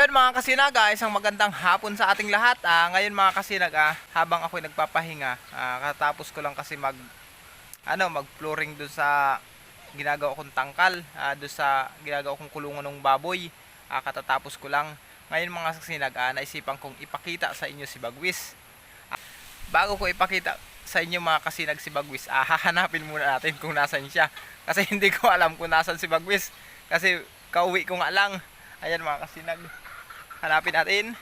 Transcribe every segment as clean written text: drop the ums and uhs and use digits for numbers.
Ayun mga kasinag, isang magandang hapon sa ating lahat. Ngayon mga kasinag, habang ako'y nagpapahinga, katapos ko lang kasi mag-flooring doon sa ginagawa kong tangkal, doon sa ginagawa kong kulungan ng baboy. Katatapos ko lang. Ngayon mga kasinag, naisipan kong ipakita sa inyo si Bagwis. Bago ko ipakita sa inyo mga kasinag si Bagwis, hahanapin muna natin kung nasan siya. Kasi hindi ko alam kung nasan si Bagwis. Kasi kauwi ko nga lang. Ayan mga kasinag, hanapin natin.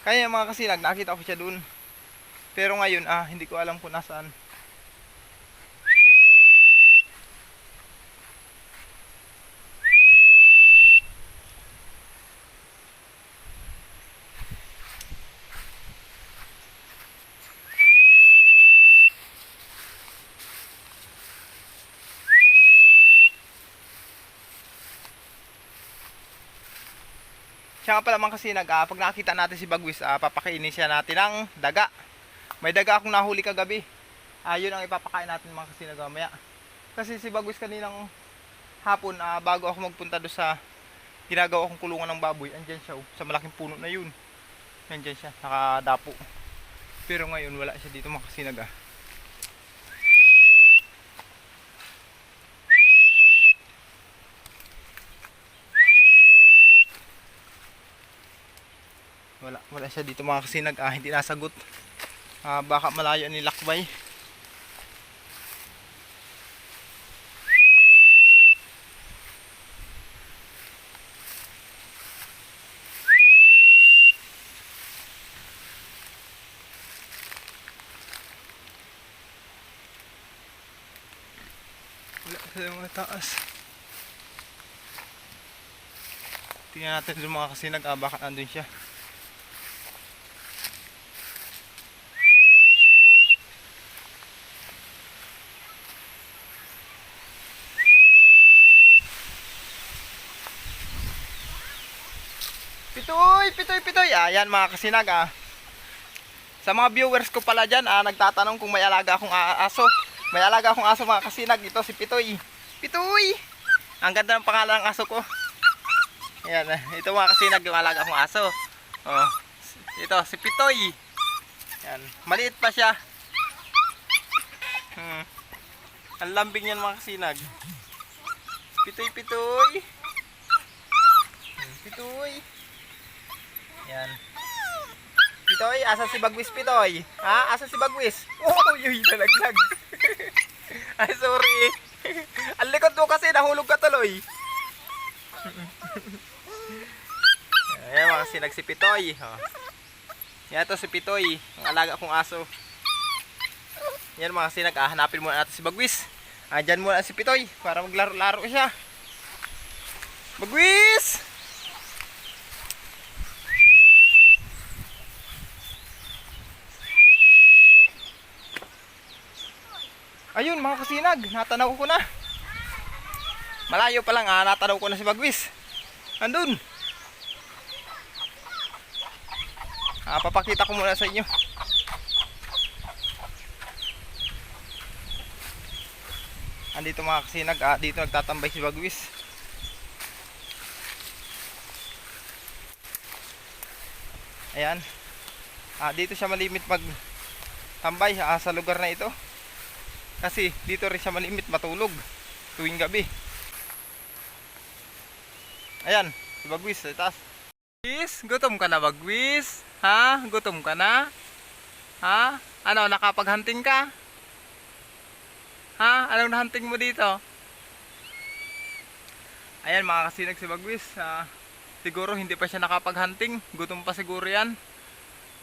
Kaya mga kasinag, nakita ko siya dun. Pero ngayon hindi ko alam kung nasaan. Siya nga pala mga kasinag, pag nakita natin si Bagwis, papakainin siya natin ng daga. May daga akong nahuli kagabi. Yun ang ipapakain natin mga kasinag mamaya. Kasi si Bagwis kaninang hapon, bago ako magpunta doon sa ginagawa kong kulungan ng baboy, andyan siya, sa malaking puno na yun. Andyan siya, nakadapo. Pero ngayon wala siya dito mga kasinag. Wala siya dito mga kasinag, hindi nasagot. Baka malayo ni lakbay. Wala sa mga taas. Tingnan natin yung mga kasinag, baka nandun siya. Pitoy. Ayan mga kasinag. Sa mga viewers ko pala dyan, nagtatanong kung may alaga akong aso. May alaga akong aso mga kasinag. Ito si Pitoy. Pitoy! Ang ganda ng pangalan ng aso ko. Ayan, ito mga kasinag yung alaga akong aso. Ito si Pitoy. Ayan, maliit pa siya. Ang lambing yan mga kasinag. Pitoy. Yan. Pitoy, asan si Bagwis Pitoy? Asan si Bagwis? Yung nalaglag. Ay, sorry. Ang likod mo kasi, nahulog ka tuloy. Ayan mga kasinag, si Pitoy. Yan ito si Pitoy, ang alaga kong aso. Yan mga kasinag, hanapin muna natin si Bagwis. Dyan muna si Pitoy para maglaro-laro siya. Bagwis! Ayun mga kasinag, natanaw ko na. Malayo pa lang, natanaw ko na si Bagwis. Andun. Papakita ko muna sa inyo. Andito mga kasinag, dito nagtatambay si Bagwis. Ayan. Dito siya malimit magtambay sa lugar na ito. Kasi dito rin siya malimit matulog tuwing gabi. Ayan, si Bagwis sa taas. Bagwis, gutom ka na Bagwis? Gutom ka na? Ano, nakapag-hunting ka? Anong na-hunting mo dito? Ayan mga kasinag si Bagwis. Siguro hindi pa siya nakapag-hunting. Gutom pa siguro yan.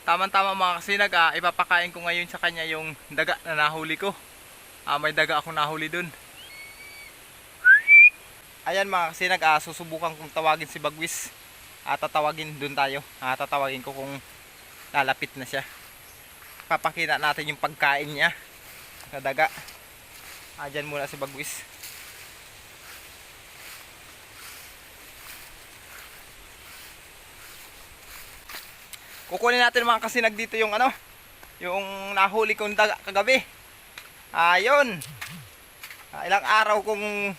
Tama-tama mga kasinag, ipapakain ko ngayon sa kanya yung daga na nahuli ko. May daga akong nahuli dun. Ayan mga kasinag, susubukan kong tawagin si Bagwis. Tatawagin dun tayo. Tatawagin ko kung lalapit na siya. Papakita natin yung pagkain niya na daga. Dyan muna si Bagwis. Kukunin natin mga kasinag dito yung Yung nahuli kong daga kagabi. Ayun. Ilang araw kong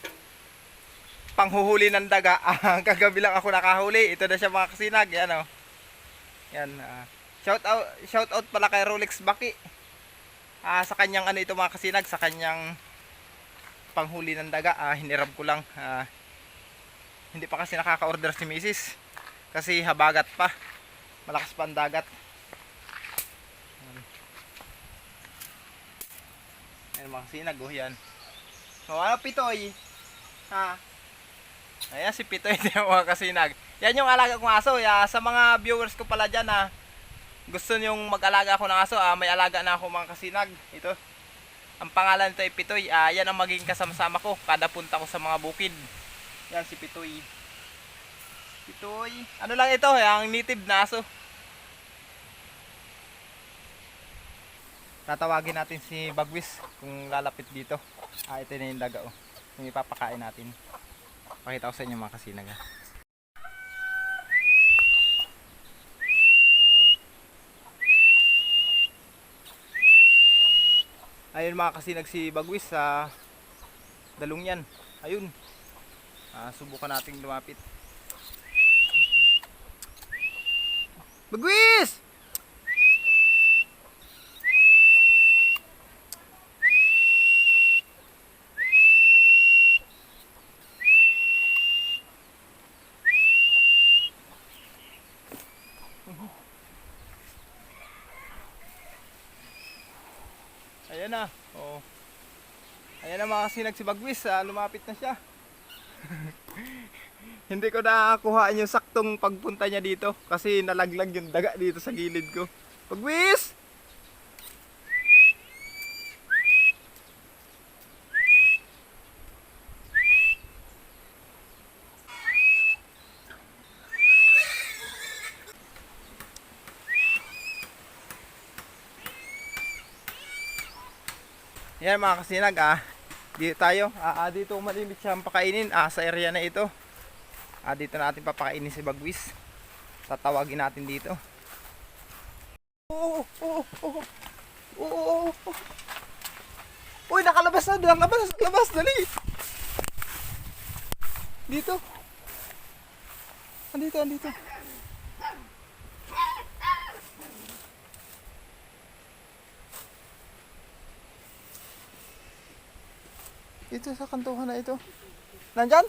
panghuhuli ng daga. Kagabi lang ako nakahuli. Ito na siya mga kasinag. Yan o. Yan. Shout out pala kay Rolex Baki. Sa kanyang ano ito mga kasinag. Sa kanyang panghuli ng daga. Hinirab ko lang. Hindi pa kasi nakaka-order si Mrs. Kasi habagat pa. Malakas pa ang dagat. Ayan mga kasinag. Yan. So ano Pitoy? Ayan si Pitoy mga kasinag. Yan yung alaga kong aso. Sa mga viewers ko pala dyan gusto nyong mag-alaga ako ng aso, may alaga na ako mga kasinag. Ito. Ang pangalan nito ay Pitoy. Yan ang magiging kasama-sama ko kada punta ko sa mga bukid. Yan si Pitoy. Pitoy. Ano lang ito, ang native na aso. Tatawagin natin si Bagwis kung lalapit dito. Ito na yung daga yung ipapakain natin. Pakita ko sa inyo mga kasinag. Ayun mga kasinag si Bagwis sa dalong yan. Ayun. Subukan nating lumapit. Bagwis! Ayan na. Oh. Ayan na mga kasinag si Bagwis. Lumapit na siya. Hindi ko nakakuhaan yung saktong pagpunta niya dito. Kasi nalaglag yung daga dito sa gilid ko. Bagwis! Yan mga kasinag, dito tayo. Dito malimit siyang pakainin sa area na ito. Dito natin papakainin si Bagwis. Tatawagin natin dito. Uy, nakalabas na. Labas, dali. Dito. Andito. Ito sa kantuhan na ito. Nandyan?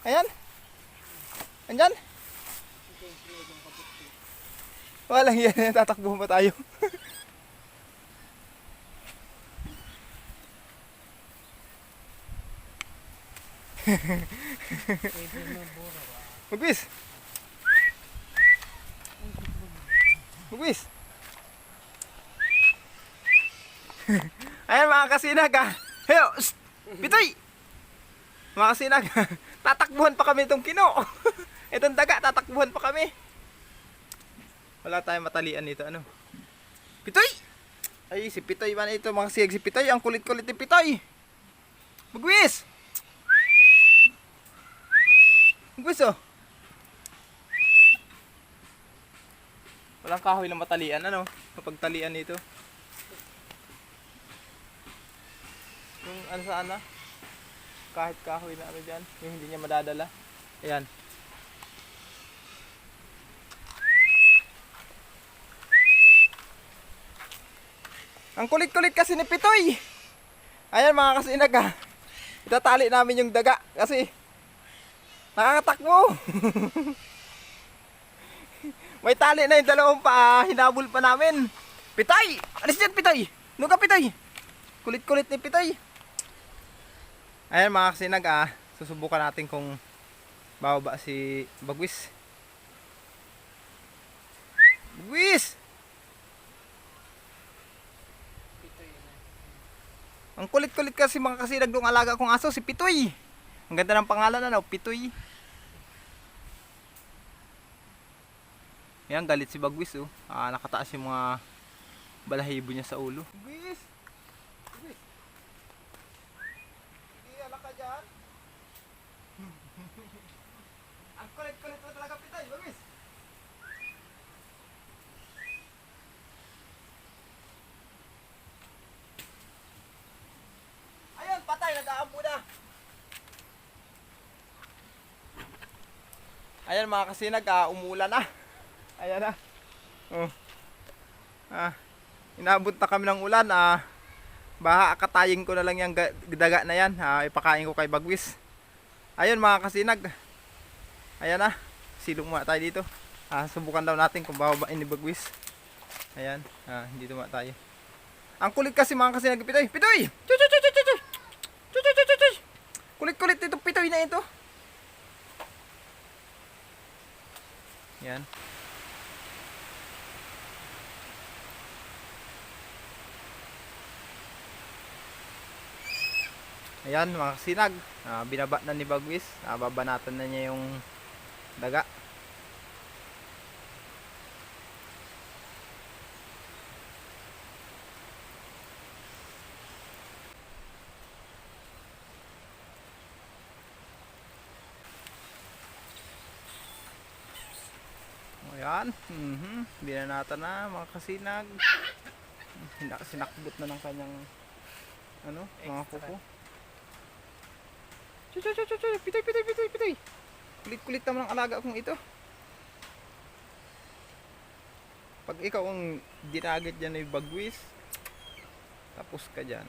Ayan? Nandyan? Walang yan. Tatakbo pa tayo. Bagwis! Bagwis! Ayan mga kasinag Heyo! Pitoy! Mga kasinag tatakbuhan pa kami itong kino. Itong daga, tatakbuhan pa kami. Wala tayong matalian nito. Pitoy! Ay, si Pitoy man ito mga kasinag. Si Pitoy, ang kulit-kulit ni Pitoy. Bagwis! Bagwis walang kahoy na matalian. Kapag talian nito. Yung saan kahit kahoy na dyan, yung hindi niya madadala. Ayan. Ang kulit-kulit kasi ni Pitoy. Ayan mga kasinag itatali namin yung daga kasi nakakatakbo. May tali na yung dalawang pa, hinabol pa namin. Pitoy! Alis dyan Pitoy! Nuka Pitoy! Kulit-kulit ni Pitoy. Ayan mga kasinag susubukan natin kung bababa si Bagwis. Bagwis! Ang kulit-kulit kasi mga kasinag nung alaga kong aso si Pitoy. Ang ganda ng pangalan Pitoy. Ayan galit si Bagwis nakataas yung mga balahibo niya sa ulo. Bagwis! Ang kulit-kulit mo Ayan mga kasinag, umulan na. Ayan na. Oh. Inabot na kami ng ulan. Baka akatayin ko na lang yung daga na yan. Ipakain ko kay Bagwis. Ayun mga kasinag. Ayan na. Silong muna tayo dito. Subukan daw natin kung bababain ni Bagwis. Ayan. Dito muna tayo. Ang kulit kasi mga kasinag. Pitoy! Pitoy! Kulit-kulit ito pitoy na ito. Yan. Ayan mga kasinag, binaba na ni Bagwis, babanatan na niya yung daga. Ayan, binanatan na mga kasinag. Sinakbot na ng kanyang mga kuko. Pitoy. Kulit-kulit naman ang alaga kong ito. Pag ikaw ang dinagit dyan ay Bagwis, tapos ka dyan.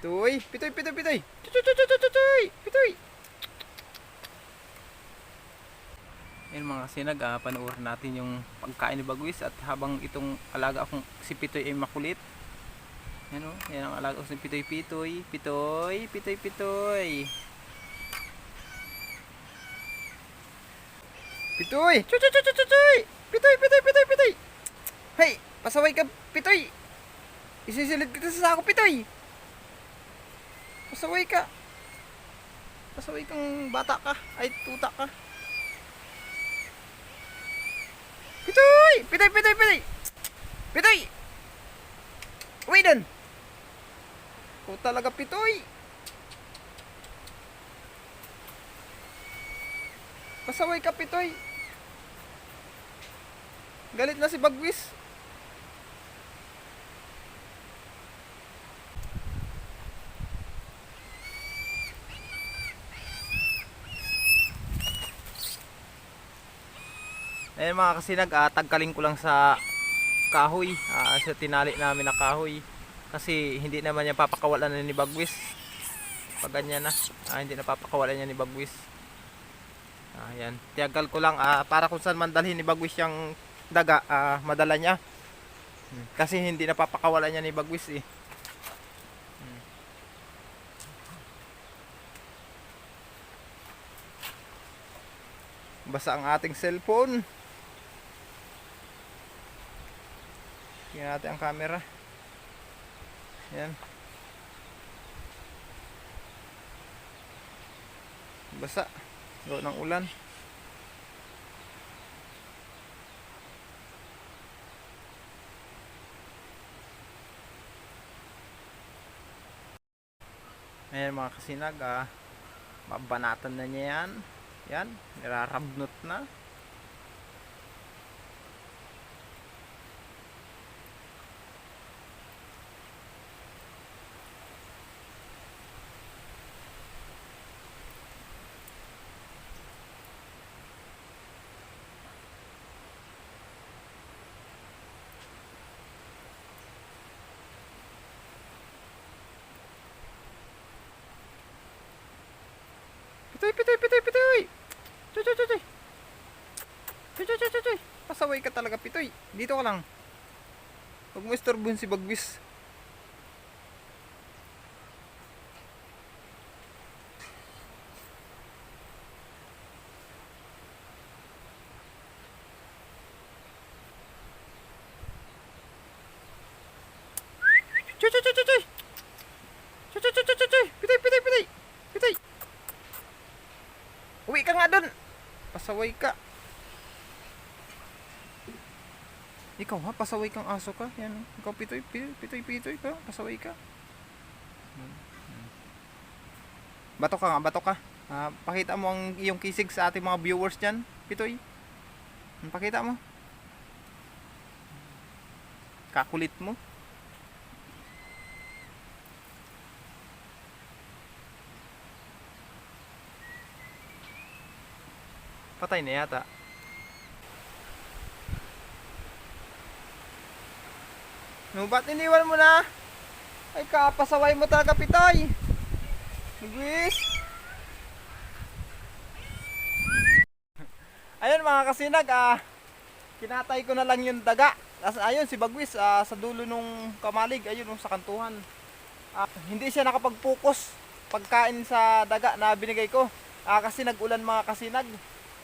Pitoy. Yan mga kasinag, panoorin natin yung pagkain ni Bagwis. At habang itong alaga akong si Pitoy ay makulit. Yan o, yan ang alaga ko si Pitoy. Pitoy. Pitoy. Hey, pasaway ka Pitoy. Isisilid kita sa sako Pitoy. Pasaway kang bata ka. Ay, tuta ka. Pitoy! Uwi dun! Ikaw talaga Pitoy! Pasaway ka Pitoy! Galit na si Bagwis. Ayan mga kasinag, tagkaling ko lang sa kahoy, sa tinali namin na kahoy. Kasi hindi naman niya papakawalan na ni Bagwis. Pag ganyan na, hindi na papakawalan niya ni Bagwis. Ayan, tiyagal ko lang para kung saan man dalhin ni Bagwis yung daga, madala niya. Kasi hindi na papakawalan niya ni Bagwis eh. Basa ang ating cellphone. Tingnan natin ang camera. Yan. Basa. Gawa ng ulan. Ayan mga kasinag, mabanatan na niya yan. Yan, nirarabnot na. Pitoy! Choy! Pasaway ka talaga Pitoy. Dito ka lang. Huwag mo istorbohin si Bagwis. Pitoy! Uwi ka nga dun. Pasaway ka. Ikaw ha, pasaway kang aso ka. Yan, ikaw Pitoy ka. Pasaway ka. Bato ka. Pakita mo ang iyong kisig sa ating mga viewers dyan, Pitoy. Pakita mo. Kakulit mo. Patay na yata. No, ba't iniwan mo na? Ay, kapasaway mo talaga, Pitoy. Luis. Ayun mga kasinag, kinatay ko na lang yung daga. Ayun si Bagwis sa dulo nung kamalig, ayun sa kantuhan. Hindi siya nakapag-focus pagkain sa daga na binigay ko. Kasi nag-ulan mga kasinag.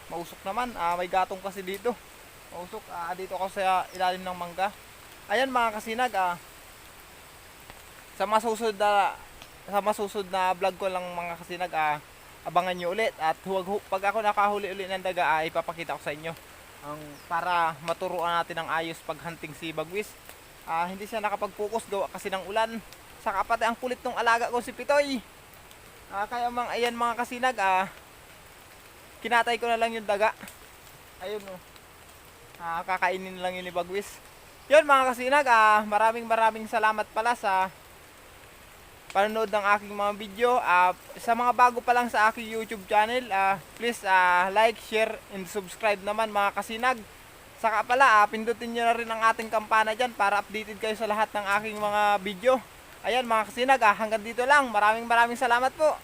Mausok naman, may gatong kasi dito. Mausok, dito ako sa ilalim ng mangga. Ayan mga kasinag, sa masusunod na vlog ko lang mga kasinag, abangan nyo ulit. At pag ako nakahuli ulit ng daga, ipapakita ko sa inyo para maturuan natin ng ayos paghunting si Bagwis. Hindi siya nakapag-focus gawa kasi ng ulan. Saka pati ang kulit ng alaga ko si Pitoy. Kaya ayan mga kasinag, kinatay ko na lang yung daga. Ayun kakainin na lang yun ni Bagwis. Yun mga kasinag, maraming salamat pala sa panonood ng aking mga video. Sa mga bago pa lang sa aking YouTube channel, please like, share, and subscribe naman mga kasinag. Saka pala, pindutin nyo na rin ang ating kampana dyan para updated kayo sa lahat ng aking mga video. Ayan mga kasinag, hanggang dito lang. Maraming salamat po.